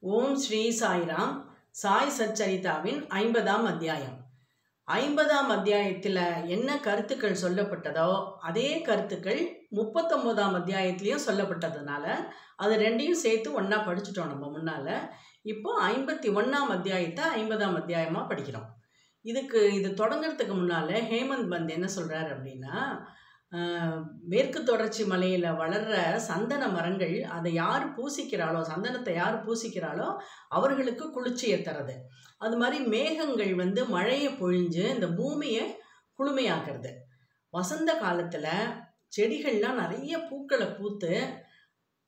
ஓம் ஸ்ரீ சாய்ராம். சாய் சச்சரிதாவின் 50ஆம் அத்தியாயம். 50ஆம் அத்தியாயத்தில் என்ன கருத்துக்கள் சொல்லப்பட்டதோ அதே கருத்துக்கள் 39ஆம் அத்தியாயத்திலையும் சொல்லப்பட்டதுனால அது ரெண்டையும் சேர்த்து ஒன்றா படிச்சுட்டோம் நம்ம முன்னால். இப்போ 51ஆம் அத்தியாயத்தை 50ஆம் அத்தியாயமாக படிக்கிறோம். இது தொடங்கிறதுக்கு முன்னால் ஹேமந்த் பந்த் என்ன சொல்கிறார் அப்படின்னா, மேற்கு தொடர்ச்சி மலையில் வளர்கிற சந்தன மரங்கள் அதை யார் பூசிக்கிறாளோ, சந்தனத்தை யார் பூசிக்கிறாளோ அவர்களுக்கு குளிர்ச்சியை தரது. அது மாதிரி மேகங்கள் மழையை பொழிஞ்சு இந்த பூமியை குளுமையாக்குறது. வசந்த காலத்தில் செடிகள்லாம் நிறைய பூக்களை பூத்து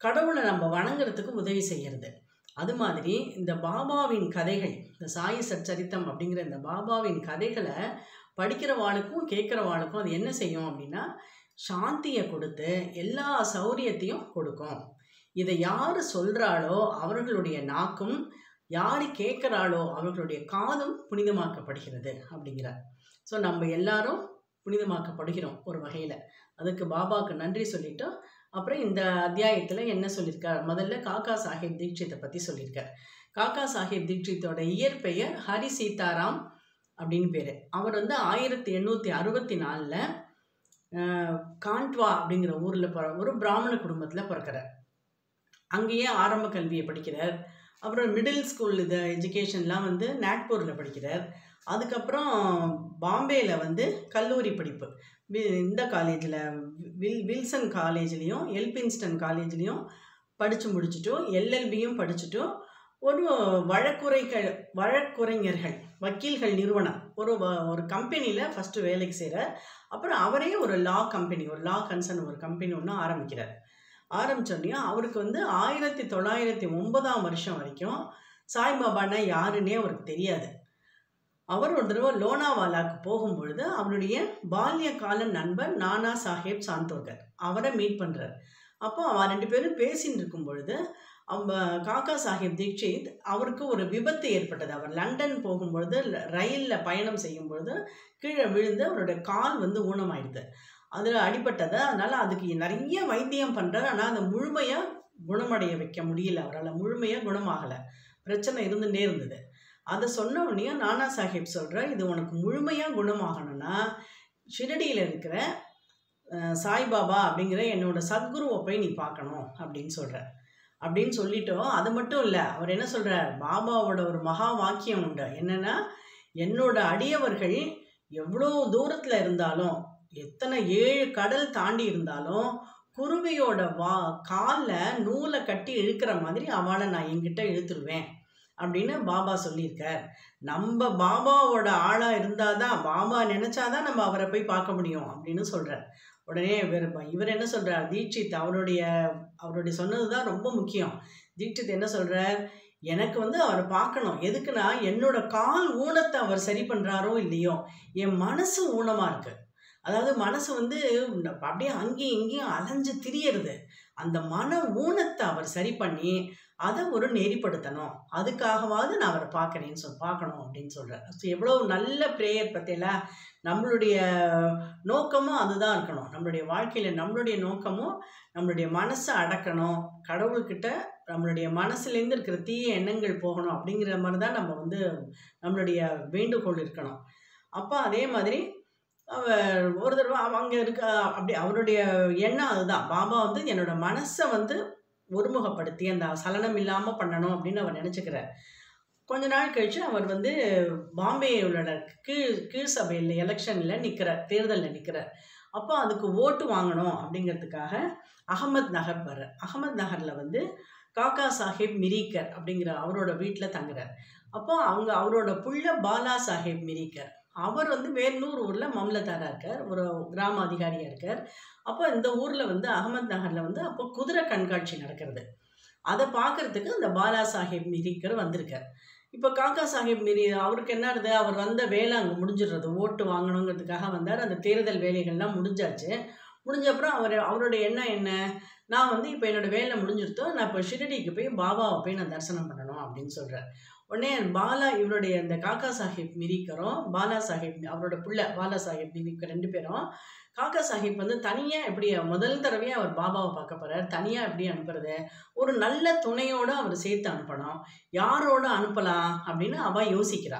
கடவுளை நம்ம வணங்குறதுக்கு உதவி செய்கிறது. அது மாதிரி இந்த பாபாவின் கதைகள், இந்த சாய் சச்சரித்தம் அப்படிங்கிற இந்த பாபாவின் கதைகளை படிக்கிறவாளுக்கும் கேட்குறவாளுக்கும் அது என்ன செய்யும் அப்படின்னா, சாந்தியை கொடுத்து எல்லா சௌரியத்தையும் கொடுக்கும். இதை யார் சொல்கிறாளோ அவர்களுடைய நாக்கும், யார் கேட்குறாளோ அவர்களுடைய காதும் புனிதமாக்கப்படுகிறது அப்படிங்கிறார். ஸோ நம்ம எல்லாரும் புனிதமாக்கப்படுகிறோம் ஒரு வகையில். அதுக்கு பாபாவுக்கு நன்றி சொல்லிவிட்டு அப்புறம் இந்த அத்தியாயத்தில் என்ன சொல்லியிருக்கார், முதல்ல காக்கா சாஹேப் தீட்சித்தை பற்றி சொல்லியிருக்கார். காக்கா சாஹேப் தீட்சித்தோட இயற்பெயர் ஹரி சீதாராம் அப்படின்னு பேர். அவர் 1864 காண்ட்வா அப்படிங்கிற ஊரில் ஒரு பிராமண குடும்பத்தில் பிறக்கிறார். அங்கேயே ஆரம்ப கல்வியை படிக்கிறார். அப்புறம் மிடில் ஸ்கூல் எஜுகேஷன்லாம் நாக்பூரில் படிக்கிறார். அதுக்கப்புறம் பாம்பேயில் கல்லூரி படிப்பு இந்த காலேஜில் வில்சன் காலேஜ்லேயும் எல்பின்ஸ்டன் காலேஜ்லேயும் படித்து முடிச்சுட்டும் எல்எல்பியும் படிச்சுட்டும் ஒரு வழக்குரைஞர்கள் வக்கீல்கள் நிறுவனம் ஒரு கம்பெனியில் ஃபஸ்ட்டு வேலைக்கு செய்கிறார். அப்புறம் அவரே ஒரு லா கன்சர்ன் ஒரு கம்பெனி ஒன்று ஆரம்பிக்கிறார். ஆரம்பித்தோடனே அவருக்கு 1909ஆம் வருஷம் வரைக்கும் சாய்பாபானா யாருன்னே அவருக்கு தெரியாது. அவர் ஒரு தடவை லோனாவாலாவுக்கு போகும்பொழுது அவருடைய பால்ய கால நண்பர் நானா சாஹேப் சாந்தோர்கர் அவரை மீட் பண்ணுறார். அப்போ அவன் 2 பேரும் பேசின்னு இருக்கும் பொழுது காக்கா சாஹேப் தீட்சித் அவருக்கு ஒரு விபத்து ஏற்பட்டது. அவர் லண்டன் போகும்பொழுது ரயிலில் பயணம் செய்யும் பொழுது கீழே விழுந்து அவருடைய கால் ஊனமாயிடுது. அதில் அடிபட்டது. அதனால் அதுக்கு நிறைய வைத்தியம் பண்ணுறாரு. ஆனால் அதை முழுமையாக குணமடைய வைக்க முடியல. அவரால் முழுமையாக குணமாகலை. பிரச்சனை இருந்துகிட்டே இருந்தது. அதை சொன்ன உடனே நானா சாஹேப் சொல்கிறார், இது உனக்கு முழுமையாக குணமாகணும்னா ஷிரடியில் இருக்கிற சாய்பாபா அப்படிங்கிற என்னோட சத்குருவை போய் நீ பார்க்கணும் அப்படின்னு சொல்கிறார். அப்படின்னு சொல்லிட்டோம். அது மட்டும் இல்லை, அவர் என்ன சொல்கிறார், பாபாவோட ஒரு மகா வாக்கியம் உண்டு. என்னென்னா, என்னோட அடியவர்கள் எவ்வளோ தூரத்தில் இருந்தாலும், எத்தனை 7 கடல் தாண்டி இருந்தாலும் குருவியோட காலில் நூலை கட்டி இழுக்கிற மாதிரி அவளை நான் என்கிட்ட இழுத்துருவேன் அப்படின்னு பாபா சொல்லியிருக்கார். நம்ம பாபாவோட ஆளாக இருந்தால் தான், பாபா நினச்சாதான் நம்ம அவரை போய் பார்க்க முடியும் அப்படின்னு சொல்கிறார். உடனே இவர் என்ன சொல்கிறார், தீட்சித் அவருடைய சொன்னது தான் ரொம்ப முக்கியம். தீட்சித் என்ன சொல்கிறார், எனக்கு அவரை பார்க்கணும். எதுக்குன்னா, என்னோட கால் ஊனத்தை அவர் சரி பண்ணுறாரோ இல்லையோ, என் மனசு ஊனமாக இருக்குது. அதாவது மனசு அப்படியே அங்கேயும் இங்கேயும் அலைஞ்சு திரியறது. அந்த மன ஊனத்தை அவர் சரி பண்ணி அதை ஒரு நெறிப்படுத்தணும். அதுக்காகவாவது நான் அவரை பார்க்கணும் அப்படின்னு சொல்கிறார். ஸோ எவ்வளோ நல்ல ப்ரேயர் பற்றியெல்லாம். நம்மளுடைய நோக்கமும் அதுதான் இருக்கணும். நம்மளுடைய வாழ்க்கையில் நம்மளுடைய நோக்கமும் நம்மளுடைய மனசை அடக்கணும். கடவுள்கிட்ட நம்மளுடைய மனசுலேருந்து இருக்கிற தீய எண்ணங்கள் போகணும் அப்படிங்கிற மாதிரி தான் நம்ம நம்மளுடைய வேண்டுகோள் இருக்கணும். அப்போ அதே மாதிரி அவர் ஒரு தடவை அங்கே இருக்க அப்படி அவருடைய எண்ணம் அதுதான். பாபா என்னோட மனசை ஒருமுகப்படுத்தி அந்த சலனம் இல்லாமல் பண்ணணும் அப்படின்னு அவர் நினச்சிக்கிறார். கொஞ்ச நாள் கழித்து அவர் பாம்பேயோட கீழ் சபையில் எலெக்ஷனில் தேர்தலில் நிற்கிறார். அப்போ அதுக்கு ஓட்டு வாங்கணும் அப்படிங்கிறதுக்காக அகமத் நகர் வர்றார். அகமத் நகரில் காக்கா சாஹேப் மிரிக்கர் அப்படிங்கிற அவரோட வீட்டில் தங்குறார். அப்போ அவரோட புள்ள பாலா சாஹேப் மிரிக்கர் அவர் வேலூர் ஊரில் மம்லதாராக இருக்கார், ஒரு கிராம அதிகாரியாக இருக்கார். அப்போ இந்த ஊரில் அகமத் நகரில் அப்போ குதிரை கண்காட்சி நடக்கிறது. அதை பார்க்குறதுக்கு அந்த பாலா சாஹேப் மிரிக்கர் வந்திருக்கார். இப்போ காக்கா சாஹேப் அவருக்கு என்னது, அவர் வந்த வேலை அங்கே முடிஞ்சிடுறது. ஓட்டு வாங்கணுங்கிறதுக்காக வந்தார். அந்த தேர்தல் வேலைகள்லாம் முடிஞ்சாச்சு. முடிஞ்சப்புறம் அவருடைய எண்ணம் என்ன, நான் இப்போ என்னோடய வேலை முடிஞ்சிருத்தோ, நான் இப்போ ஷிரடிக்கு போய் பாபாவை போய் நான் தரிசனம் பண்ணணும் அப்படின்னு சொல்கிறார். உடனே இவருடைய இந்த காக்கா சாஹேப் மிரிக்கரும் பாலா சாஹேப் அவரோட புள்ள பாலா சாஹேப் மிரிக்கர் 2 பேரும் காக்கா சாஹிப் வந்து தனியா எப்படி முதல் தடவையா அவர் பாபாவை பார்க்க போறார். தனியா எப்படி அனுப்புறது? ஒரு நல்ல துணையோட அவர் சேர்த்து அனுப்பணும். யாரோட அனுப்பலாம் அப்படின்னு அவ யோசிக்கிறா.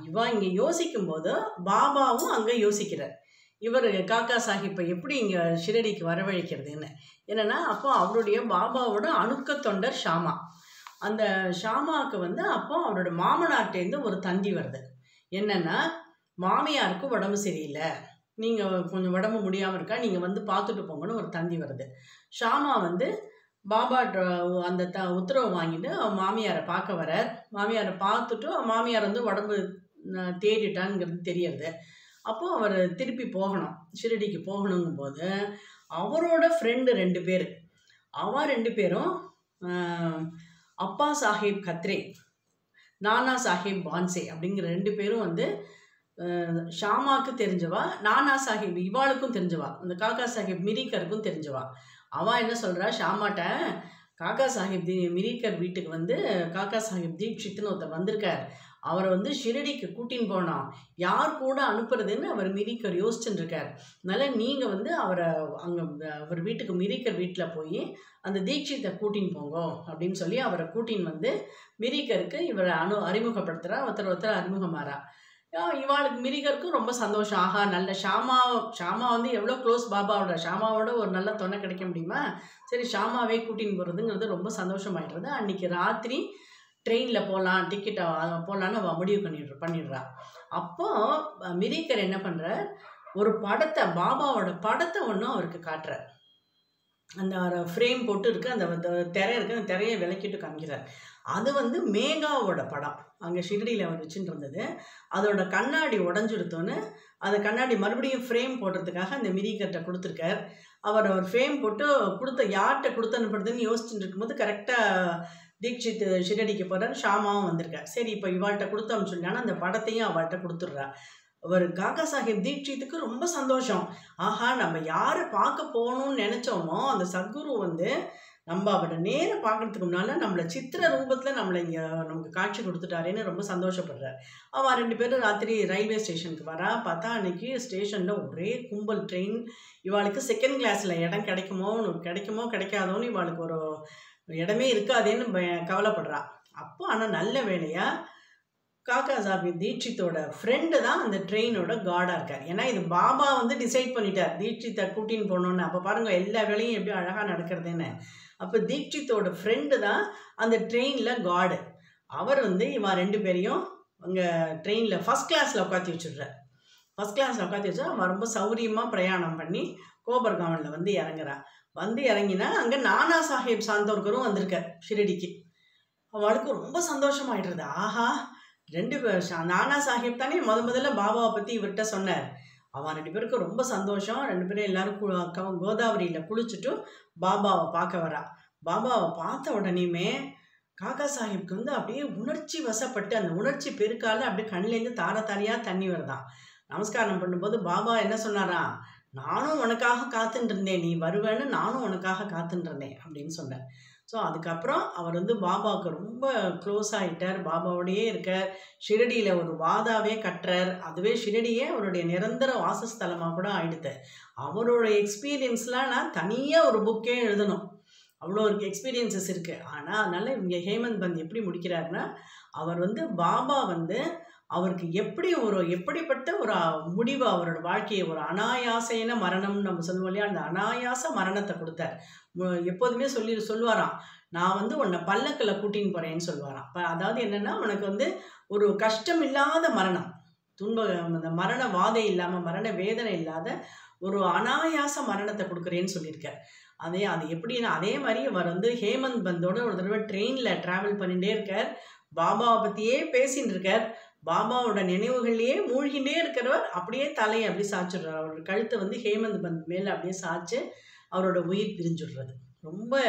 இவ இங்க யோசிக்கும்போது பாபாவும் அங்க யோசிக்கிறார். இவர் காக்கா சாஹிப்பை எப்படி இங்க ஷிரடிக்கு வரவழைக்கிறதுன்னு. என்னன்னா, அப்போ அவருடைய பாபாவோட அணுக்க தொண்டர் ஷாமா. அந்த ஷாமாவுக்கு வந்து அப்போ அவரோட மாமனார்ட்டேருந்து ஒரு தந்தி வருது. என்னன்னா, மாமியாருக்கு உடம்பு சரியில்லை, நீங்க கொஞ்சம் உடம்பு முடியாம இருக்கா, நீங்க வந்து பார்த்துட்டு போங்கன்னு ஒரு தந்தி வருது. ஷாமா வந்து பாபாட்ட அந்த உத்தரவு வாங்கிட்டு மாமியாரை பார்க்க வரார். மாமியாரை பார்த்துட்டு மாமியார் வந்து உடம்பு தேறிட்டாங்கிறது தெரியறது. அப்போ அவர் திருப்பி போகணும், ஷிரடிக்கு போகணுங்கும்போது அவரோட ஃப்ரெண்டு 2 பேர், அவ 2 பேரும் அப்பா சாஹேப் கத்ரே, நானா சாஹேப் பான்சே அப்படிங்கிற 2 பேரும் வந்து ஷாமாவுக்கு தெரிஞ்சவா, நானா சாஹேப் இவாளுக்கும் தெரிஞ்சவா, அந்த காக்கா சாஹேப் மிரிக்கருக்கும் தெரிஞ்சவா. அவ என்ன சொல்றா ஷாமாட்ட, காக்கா சாஹேப் மிரிக்கர் வீட்டுக்கு வந்து காக்கா சாஹேப் தீக்ஷித்னு ஒருத்தர் வந்திருக்கார், அவரை வந்து ஷிரடிக்கு கூட்டின்னு போனோம், யார் கூட அனுப்புறதுன்னு அவர் மிரிக்கர் யோசிச்சுட்டு இருக்கார். அதனால நீங்க வந்து அவரை அங்கே அவர் வீட்டுக்கு மிரிக்கர் வீட்டில் போய் அந்த தீட்சித்தை கூட்டின்னு போங்க அப்படின்னு சொல்லி அவரை கூட்டின்னு வந்து மிரிக்கருக்கு இவரை அறிமுகப்படுத்துகிறா. ஒருத்தர் அறிமுகமாறா. இவாளுக்கு மிரிக்கருக்கும் ரொம்ப சந்தோஷம். ஆஹா, நல்ல ஷாமா வந்து எவ்வளோ க்ளோஸ் பாபாவோட, ஷாமாவோட ஒரு நல்ல துணை கிடைக்க முடியுமா, சரி ஷாமாவே கூட்டின்னு போகிறதுங்கிறது ரொம்ப சந்தோஷமாயிடுறது. அன்றைக்கி ராத்திரி ட்ரெயினில் போகலாம், டிக்கெட்டை போகலான்னு அவள் முடிவு பண்ணிடுறா. அப்போ மிரிக்கர் என்ன பண்ணுறார், ஒரு படத்தை, பாபாவோட படத்தை ஒன்றும் அவருக்கு காட்டுறார். அந்த ஃப்ரேம் போட்டு இருக்குது, அந்த திரை இருக்குது, அந்த திரையை விளக்கிட்டு காமிக்கிறார். அது வந்து மேகாவோட படம், அங்கே ஷிரடியில் அவர் வச்சுட்டு இருந்தது. அதோட கண்ணாடி உடஞ்சிடுத்தோன்னு அந்த கண்ணாடி மறுபடியும் ஃப்ரேம் போடுறதுக்காக அந்த மிரிக்கர்கிட்ட கொடுத்துருக்கார். அவர் ஃப்ரேம் போட்டு யார்கிட்ட கொடுத்து அனுப்புறதுன்னு யோசிச்சுட்டு இருக்கும்போது கரெக்டாக தீக்ஷித் ஷிரடிக்கு போகிறார், ஷாமாவும் வந்திருக்கார். சரி, இப்போ இவாள்கிட்ட கொடுத்து அனுப்பிச்சுட்டானா அந்த படத்தையும் அவள்கிட்ட கொடுத்துட்றா. அவர் காக்கா சாஹேப் தீட்சித்துக்கு ரொம்ப சந்தோஷம். ஆஹா, நம்ம யாரை பார்க்க போகணும்னு நினச்சோமோ அந்த சத்குரு வந்து நம்ம அவரை நேரம் பார்க்கறதுக்கு முன்னால் நம்மளை சித்திர ரூபத்தில் நம்மளை இங்கே நமக்கு காட்சி கொடுத்துட்டாரேன்னு ரொம்ப சந்தோஷப்படுறார். அவள் 2 பேரும் ராத்திரி ரயில்வே ஸ்டேஷனுக்கு வரா. பார்த்தா அன்றைக்கி ஸ்டேஷனில் ஒரே கும்பல், ட்ரெயின். இவாளுக்கு செகண்ட் கிளாஸில் இடம் கிடைக்குமோ கிடைக்காதோன்னு இவாளுக்கு ஒரு இடமே இருக்காதேன்னு கவலைப்படுறா. அப்போ ஆனால் நல்ல வேலையாக காக்கா சாஹிப் தீட்சித்தோட ஃப்ரெண்டு தான் அந்த ட்ரெயினோட கார்டாக இருக்கார். ஏன்னா இது பாபா வந்து டிசைட் பண்ணிட்டார் தீட்சித்தை கூட்டின்னு போகணுன்னு. அப்போ பாருங்கள் எல்லா வேலையும் எப்படி அழகாக நடக்கிறதுன்னு. அப்போ தீட்சித்தோட ஃப்ரெண்டு தான் அந்த ட்ரெயினில் கார்டு. அவர் வந்து இவன் 2 பேரையும் அங்கே ட்ரெயினில் ஃபஸ்ட் கிளாஸில் உட்காத்தி வச்சுடுறார். ஃபஸ்ட் கிளாஸில் உட்காத்தி வச்சா அவன் ரொம்ப சௌரியமாக பிரயாணம் பண்ணி கோபர்காவனில் வந்து இறங்குறான். வந்து இறங்கினா அங்கே நானா சாஹேப் சாந்தோர்கரும் வந்திருக்கார் ஷிரடிக்கு. அவளுக்கு ரொம்ப சந்தோஷமாயிடுறது. ஆஹா, 2 பேர் நானா சாஹேப் தானே முதல்ல பாபாவை பற்றி இவர்கிட்ட சொன்னார். அவன் 2 பேருக்கும் ரொம்ப சந்தோஷம். 2 பேரும் எல்லாரும் கோதாவரியில் குளிச்சுட்டு பாபாவை பார்க்க வரா. பாபாவை பார்த்த உடனேயுமே காக்கா சாஹிப்க்கு வந்து அப்படியே உணர்ச்சி வசப்பட்டு அந்த உணர்ச்சி பெருக்கால அப்படியே கண்ணிலேருந்து தாரையாக தண்ணி வருதான். நமஸ்காரம் பண்ணும்போது பாபா என்ன சொன்னாராம், நானும் உனக்காக காத்துட்டு இருந்தேன், நீ வருவேன்னு நானும் உனக்காக காத்துட்டு இருந்தேன் அப்படின்னு சொன்னார். ஸோ அதுக்கப்புறம் அவர் வந்து பாபாவுக்கு ரொம்ப க்ளோஸ் ஆகிட்டார், பாபாவோடையே இருக்கார். ஷிரடியில் ஒரு வாதாவே கட்டுறார். அதுவே ஷிரடியே அவருடைய நிரந்தர வாசஸ்தலமாக கூட ஆயிடுது. அவரோட எக்ஸ்பீரியன்ஸ்லாம் நான் தனியாக ஒரு புக்கே எழுதணும், அவ்வளோ ஒரு எக்ஸ்பீரியன்ஸஸ் இருக்குது. ஆனால் அதனால் இங்கே ஹேமந்த் பந்த் எப்படி முடிக்கிறாருன்னா, அவர் வந்து பாபா வந்து அவருக்கு எப்படிப்பட்ட ஒரு முடிவு, அவரோட வாழ்க்கையை ஒரு அனாயாசைன மரணம்னு நம்ம சொல்லுவோம் இல்லையா, அந்த அனாயாச மரணத்தை கொடுத்தார். எப்போதுமே சொல்லுவாராம், நான் வந்து உன்னை பல்லக்கில் கூட்டின்னு போகிறேன்னு சொல்லுவாராம். அதாவது என்னென்னா, உனக்கு வந்து ஒரு கஷ்டம் இல்லாத மரணம், அந்த மரண வாதை இல்லாமல், மரண வேதனை இல்லாத ஒரு அனாயாச மரணத்தை கொடுக்குறேன்னு சொல்லியிருக்கார். அது எப்படின்னா, அதே மாதிரி அவர் வந்து ஹேமந்த் பந்தோட ஒரு தடவை ட்ரெயினில் ட்ராவல் பண்ணிகிட்டே இருக்கார். பாபாவை பற்றியே பேசின்னு இருக்கார். பாபாவோட நினைவுகள்லேயே மூழ்கிட்டே இருக்கிறவர் அப்படியே தலையை அப்படி சாய்ச்சிடுறார். அவரோட கழுத்தை வந்து ஹேமந்த் பந்த் மேலே அப்படியே சாய்ச்சி அவரோட உயிர் பிரிஞ்சுடுறது. ரொம்ப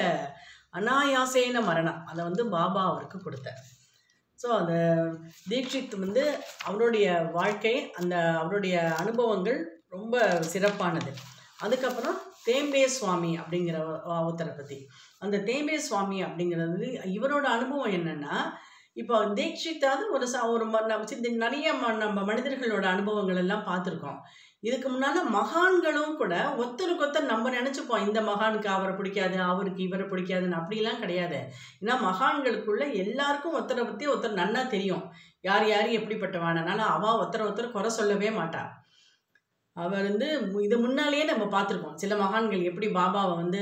அனாயாசேன மரணம் அதை வந்து பாபா அவருக்கு கொடுத்தார். ஸோ அந்த தீட்சித் வந்து அவருடைய வாழ்க்கை, அந்த அவருடைய அனுபவங்கள் ரொம்ப சிறப்பானது. அதுக்கப்புறம் தேம்பே சுவாமி அப்படிங்கிற ஒருத்தரை பற்றி, அந்த தேம்பே சுவாமி அப்படிங்கிறது இவரோட அனுபவம் என்னென்னா, இப்போ தீட்சித்தாவது ஒரு நிறைய நம்ம மனிதர்களோட அனுபவங்கள் எல்லாம் பார்த்துருக்கோம். இதுக்கு முன்னால மகான்களும் கூட ஒருத்தருக்கு ஒருத்தர் நம்ம நினச்சிப்போம், இந்த மகானுக்கு அவரை பிடிக்காது, அவருக்கு இவரை பிடிக்காதுன்னு. அப்படிலாம் கிடையாது. ஏன்னா மகான்களுக்குள்ள எல்லாருக்கும் ஒருத்தரை பற்றி ஒருத்தர் நன்னா தெரியும், யார் யார் எப்படிப்பட்டவானனால. அவள் ஒருத்தரை ஒருத்தர் குறை சொல்லவே மாட்டாள். அவர் வந்து இது முன்னாலேயே நம்ம பார்த்துருக்கோம். சில மகான்கள் எப்படி பாபாவை வந்து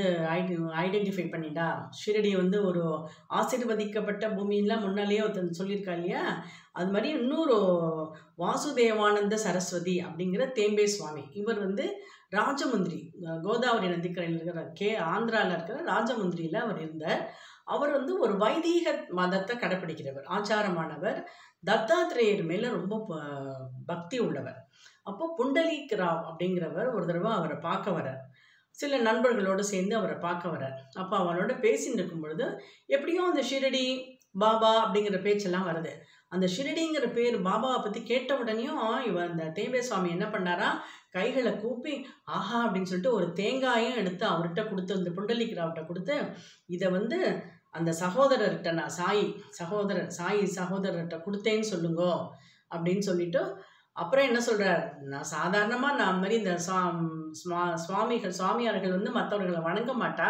ஐடென்டிஃபை பண்ணிட்டா. ஷிரடி வந்து ஒரு ஆசீர்வதிக்கப்பட்ட பூமின்லாம் முன்னாலேயே ஒருத்தன் சொல்லியிருக்கா இல்லையா. அது மாதிரி இன்னொரு வாசுதேவானந்த சரஸ்வதி அப்படிங்கிற தேம்பே சுவாமி, இவர் வந்து ராஜமுந்திரி, கோதாவரி நதிக்கரையில் இருக்கிற ஆந்திராவில் இருக்கிற ராஜமுந்திரியில் அவர் இருந்தார். அவர் வந்து ஒரு வைதீக மதத்தை கடைப்பிடிக்கிறவர், ஆச்சாரமானவர், தத்தாத்திரேயர் மேலே ரொம்ப பக்தி உள்ளவர். அப்போ புண்டலீக் ராவ் அப்படிங்கிறவர் ஒரு தடவை அவரை பார்க்க வரார். சில நண்பர்களோடு சேர்ந்து அவரை பார்க்க வரார். அப்போ அவனோட பேசின்னு இருக்கும் பொழுது எப்படியோ அந்த ஷிரடி பாபா அப்படிங்கிற பேச்செல்லாம் வருது. அந்த ஷிரடிங்கிற பேர் பாபாவை பற்றி கேட்ட உடனேயும் இவன் அந்த தேம்பே சுவாமி என்ன பண்ணாரா, கைகளை கூப்பி ஆஹா அப்படின்னு சொல்லிட்டு ஒரு தேங்காயும் எடுத்து அவர்கிட்ட கொடுத்து, அந்த புண்டலீக் ராவ்கிட்ட கொடுத்து, இதை வந்து அந்த சகோதரர்கிட்ட நான் சாயி சகோதரர்கிட்ட கொடுத்தேன்னு சொல்லுங்கோ அப்படின்னு சொல்லிட்டு, அப்புறம் என்ன சொல்கிறார், நான் சாதாரணமாக நான் மாதிரி இந்த சுவாமியார்கள் வந்து மற்றவர்களை வணங்க மாட்டா,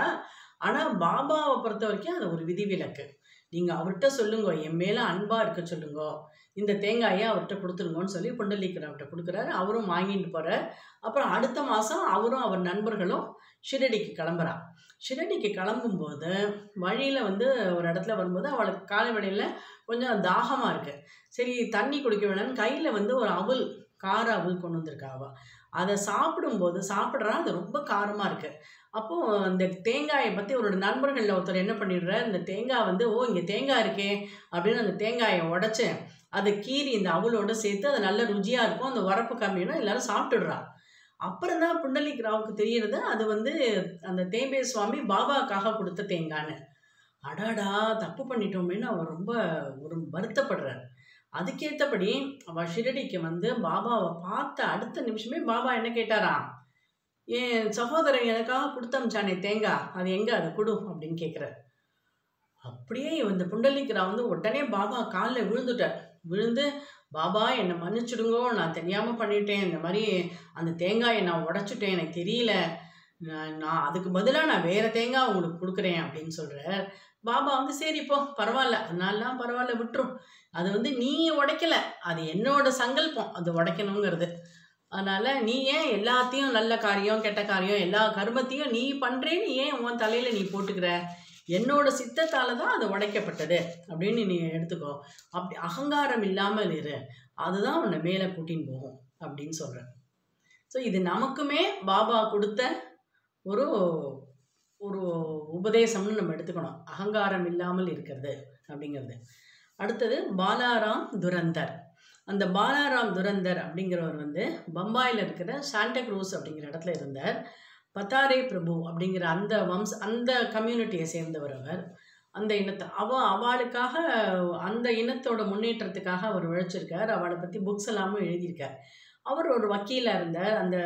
ஆனால் பாபாவை பொறுத்த வரைக்கும் அது ஒரு விதிவிலக்கு. நீங்கள் அவர்கிட்ட சொல்லுங்க, என் மேலே அன்பாக இருக்க சொல்லுங்க, இந்த தேங்காயை அவர்கிட்ட கொடுத்துருங்கன்னு சொல்லி புண்டலீக் ராவ்கிட்ட கொடுக்குறாரு. அவரும் வாங்கிட்டு போகிறார். அப்புறம் அடுத்த மாதம் அவரும் அவர் நண்பர்களும் ஷிரடிக்கு கிளம்புறான். ஷிரடிக்கு கிளம்பும்போது வழியில் வந்து ஒரு இடத்துல வரும்போது அவளுக்கு காலை வேளையில் கொஞ்சம் தாகமாக இருக்குது. சரி தண்ணி குடிக்க வேணும்னு கையில் வந்து ஒரு அவல், கார அவல் கொண்டு வந்திருக்கா அவள். அதை சாப்பிட்றா, அது ரொம்ப காரமாக இருக்குது. அப்போது அந்த தேங்காயை பற்றி அவரோட நண்பர்களில் ஒருத்தர் என்ன பண்ணிடுறார், இந்த தேங்காய் வந்து இங்கே தேங்காய் இருக்கே அப்படின்னு அந்த தேங்காயை உடச்சி அதை கீறி இந்த அவளோடு சேர்த்து, அது நல்ல ருச்சியாக இருக்கும், அந்த உரப்பு கம்மினா எல்லோரும் சாப்பிட்டுடுறா. அப்புறம் தான் புண்டலீக் ராவுக்கு தெரிகிறது அது வந்து அந்த தேம்பே சுவாமி பாபாவுக்காக கொடுத்த தேங்கான்னு. அடாடா தப்பு பண்ணிட்டோமேன்னு அவர் ரொம்ப ஒரு வருத்தப்படுறார். அதுக்கேற்றபடி அவள் ஷிரடிக்கு வந்து பாபாவை பார்த்த அடுத்த நிமிஷமே பாபா என்ன கேட்டாராம், என் சகோதரன் எனக்காக கொடுத்தமிச்சானே தேங்காய், அது எங்கே, அதை கொடு அப்படின்னு கேட்குறார். அப்படியே இந்த புண்டலீக் ராவ் வந்து உடனே பாபா காலில் விழுந்து, பாபா என்னை மன்னிச்சுடுங்கோ, நான் தெரியாமல் பண்ணிட்டேன், இந்த மாதிரி அந்த தேங்காயை நான் உடச்சிட்டேன், எனக்கு தெரியல, நான் அதுக்கு பதிலாக நான் வேறு தேங்காய் உங்களுக்கு கொடுக்குறேன் அப்படின்னு சொல்கிறார். பாபா வந்து சரிப்போ பரவாயில்ல, அதனாலாம் பரவாயில்ல விட்டுரும், அது வந்து நீ உடைக்கலை, அது என்னோட சங்கல்பம் அது உடைக்கணுங்கிறது. அதனால் நீ ஏன் எல்லாத்தையும் நல்ல காரியம் கெட்ட காரியம் எல்லா கர்மத்தையும் நீ பண்ணுறேன்னு ஏன் உன் தலையில் நீ போட்டுக்கிற, என்னோட சித்தத்தால் தான் அது உடைக்கப்பட்டது அப்படின்னு நீ எடுத்துக்கோ, அப்படி அகங்காரம் இல்லாமல் இரு, அதுதான் உன்னை மேலே கூட்டின்னு போகும் அப்படின்னு சொல்கிறேன். ஸோ இது நமக்குமே பாபா கொடுத்த ஒரு ஒரு உபதேசம்னு நம்ம எடுத்துக்கணும், அகங்காரம் இல்லாமல் இருக்கிறது அப்படிங்கிறது. அடுத்தது பாலாராம் துரந்தர். அந்த பாலாராம் துரந்தர் அப்படிங்கிறவர் வந்து பம்பாயில் இருக்கிற சாண்டக்ரூஸ் அப்படிங்கிற இடத்துல இருந்தார். பத்தாரே பிரபு அப்படிங்கிற அந்த கம்யூனிட்டியை சேர்ந்தவர் அவர். அந்த இனத்தை அவளுக்காக அந்த இனத்தோட முன்னேற்றத்துக்காக அவர் உழைச்சிருக்கார். அவளை பற்றி புக்ஸ் எல்லாமும் எழுதியிருக்கார். அவர் ஒரு வக்கீலாக இருந்தார், அந்த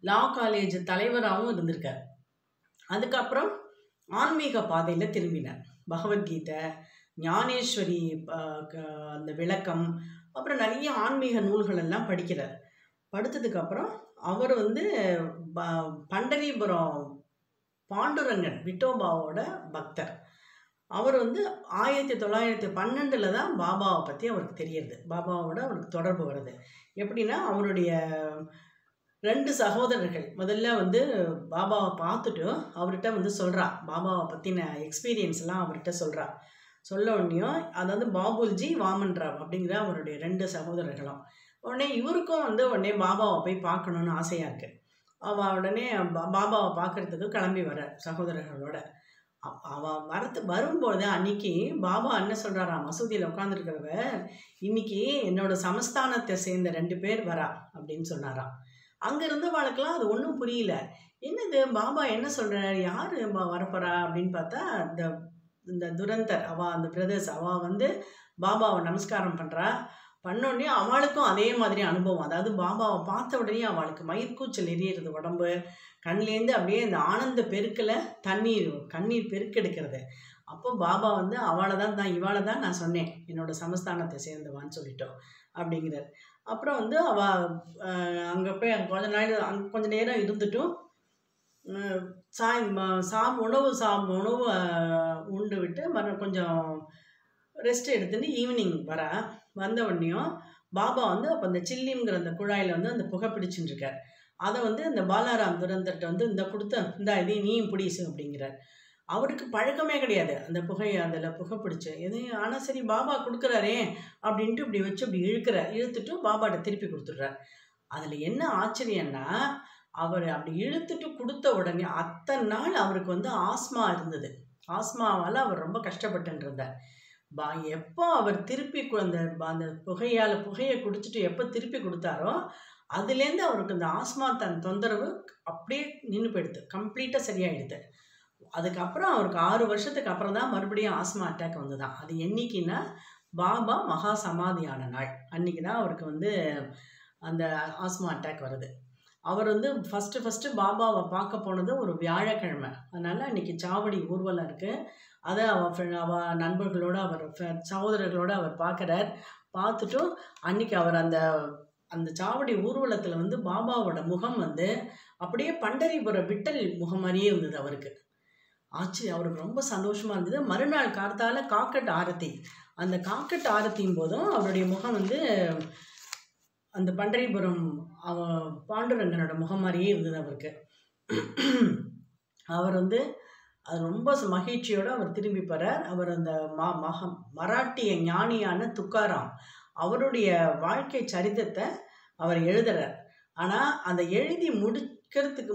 லா காலேஜ் தலைவராகவும் இருந்திருக்கார். அதுக்கப்புறம் ஆன்மீக பாதையில் திரும்பினார். பகவத்கீதை, ஞானேஸ்வரி அந்த விளக்கம், அப்புறம் நிறைய ஆன்மீக நூல்கள் எல்லாம் படிக்கிறார். படித்ததுக்கப்புறம் அவர் வந்து பண்டரிபுரம் பாண்டுரங்கன் விட்டோபாவோட பக்தர். அவர் வந்து 1912 தான் பாபாவை பற்றி அவருக்கு தெரியுது, பாபாவோட அவருக்கு தொடர்பு வருது. எப்படின்னா அவருடைய 2 சகோதரர்கள் முதல்ல வந்து பாபாவை பார்த்துட்டு அவர்கிட்ட வந்து சொல்கிறா, பாபாவை பற்றின எக்ஸ்பீரியன்ஸ்லாம் அவர்கிட்ட சொல்கிறா. சொல்ல உடனேயும் அதாவது பாபுல்ஜி வாமன் ராவ் அப்படிங்கிற அவருடைய 2 சகோதரர்களும் உடனே இவருக்கும் வந்து உடனே பாபாவை போய் பார்க்கணுன்னு ஆசையாக இருக்குது. அவள் உடனே பாபாவை பார்க்குறதுக்கு கிளம்பி வர சகோதரர்களோட. அவள் வரும்போது அன்னைக்கு பாபா என்ன சொல்கிறாராம், மசூதியில் உட்காந்துருக்கிறவ இன்னைக்கு என்னோட சமஸ்தானத்தை சேர்ந்த 2 பேர் வரா அப்படின்னு சொன்னாராம். அங்கே இருந்தவாளுக்கெல்லாம் அது ஒன்றும் புரியல, என்னது பாபா என்ன சொல்கிறார், யார் வரப்போறா அப்படின்னு பார்த்தா இந்த துரந்தர் அந்த பிரதர்ஸ் வந்து பாபாவை நமஸ்காரம் பண்ணுறா. பண்ணோடனே அவளுக்கும் அதே மாதிரி அனுபவம், அதாவது பாபாவை பார்த்த உடனே அவளுக்கு மயிர்கூச்சல் எரியிறது, உடம்பு கண்லேருந்து அப்படியே இந்த ஆனந்த பெருக்கில் கண்ணீர் பெருக்கெடுக்கிறது. அப்போ பாபா வந்து இவாளை தான் நான் சொன்னேன் என்னோட சமஸ்தானத்தை சேர்ந்தவான்னு சொல்லிட்டோம் அப்படிங்கிறார். அப்புறம் வந்து அவள் அங்கே போய் கொஞ்ச நேரம் இருந்துட்டும் உணவு உண்டு விட்டு கொஞ்சம் ரெஸ்ட் எடுத்துன்னு ஈவினிங் வந்த உடனேயும் பாபா வந்து அப்போ அந்த சில்லிங்கிற அந்த குழாயில் வந்து அந்த புகை பிடிச்சுட்டு இருக்கார். அதை வந்து இந்த பாலாராம் துரந்தர்கிட்ட வந்து இதையும் நீயும் பிடிசு அப்படிங்கிறார். அவருக்கு பழக்கமே கிடையாது அந்த அதில் புகை பிடிச்சு எதையும். ஆனால் சரி பாபா கொடுக்குறாரே அப்படின்ட்டு இப்படி வச்சு இப்படி இழுத்துட்டு பாபாட்ட திருப்பி கொடுத்துட்றார். அதில் என்ன ஆச்சரியன்னா, அவர் அப்படி இழுத்துட்டு கொடுத்த உடனே அத்தனை நாள் அவருக்கு வந்து ஆஸ்மா இருந்தது. ஆஸ்மாவால் அவர் ரொம்ப கஷ்டப்பட்டு இருந்தார். எப்போ அவர் திருப்பி அந்த புகையை குடிச்சிட்டு எப்போ திருப்பி கொடுத்தாரோ அதுலேருந்து அவருக்கு அந்த ஆஸ்மா தொந்தரவு அப்படியே நின்று போயிடுது, கம்ப்ளீட்டாக சரியாயிடுது. அதுக்கப்புறம் அவருக்கு 6 வருஷத்துக்கு அப்புறம் தான் மறுபடியும் ஆஸ்மா அட்டாக் வந்துதான். அது என்னைக்குன்னா பாபா மகா சமாதியான நாள் அன்னைக்கு தான் அவருக்கு வந்து அந்த ஆஸ்மா அட்டாக் வருது. அவர் வந்து ஃபஸ்ட்டு பாபாவை பார்க்க போனது ஒரு வியாழக்கிழமை. அதனால் அன்றைக்கி சாவடி ஊர்வலம் இருக்குது. அதை அவள் நண்பர்களோடு அவர் சகோதரர்களோடு அவர் பார்க்குறார். பார்த்துட்டும் அன்றைக்கி அவர் அந்த சாவடி ஊர்வலத்தில் வந்து பாபாவோட முகம் வந்து அப்படியே பண்டரிபுர விட்டல் முகம் மாதிரியே இருந்தது அவருக்கு. அவருக்கு ரொம்ப சந்தோஷமாக இருந்தது. மறுநாள் கார்த்தால காக்கட் ஆரத்தி, அந்த காக்கட் ஆரத்தியும் போதும் அவருடைய முகம் வந்து அந்த பண்டரிபுரம் பாண்டுரங்கனோட முகம் மாதிரியே இருந்தது அவருக்கு. அவர் வந்து அது ரொம்ப மகிழ்ச்சியோடு அவர் திரும்பி போகிறார். அவர் அந்த மராட்டிய ஞானியான துக்காராம் அவருடைய வாழ்க்கை சரித்திரத்தை அவர் எழுதுறார். ஆனால் அந்த எழுதி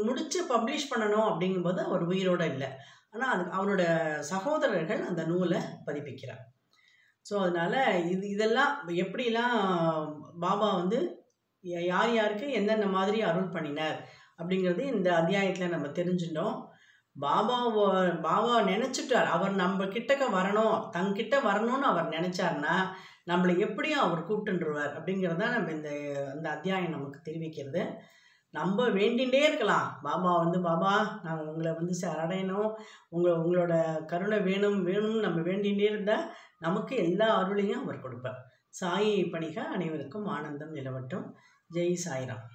முடிச்சு பப்ளிஷ் பண்ணணும் அப்படிங்கும்போது அவர் உயிரோடு இல்லை. ஆனால் அவரோட சகோதரர்கள் அந்த நூலை பதிப்பிக்கிறார். ஸோ அதனால் இதெல்லாம் எப்படிலாம் பாபா வந்து யார் யாருக்கு என்னென்ன மாதிரி அருள் பண்ணினார் அப்படிங்கிறது இந்த அத்தியாயத்தில் நம்ம தெரிஞ்சுட்டோம். பாபா நினச்சிட்டார், அவர் நம்ம கிட்டக்க வரணும், தங்கிட்ட வரணும்னு அவர் நினச்சார்னா நம்மளை எப்படியும் அவர் கூப்பிட்டுருவார் அப்படிங்கிறது தான் அந்த அத்தியாயம் நமக்கு தெரிவிக்கிறது. நம்ம வேண்டிகிட்டே இருக்கலாம், பாபா நாங்கள் உங்களை வந்து அடையணும், உங்களோட கருணை வேணும்னு நம்ம வேண்டிகிட்டே இருந்தால் நமக்கு எல்லா அருளையும் அவர் கொடுப்பார். சாயை பணிக அனைவருக்கும் ஆனந்தம் நிலவட்டும். ஜெய் சாய்ராம்.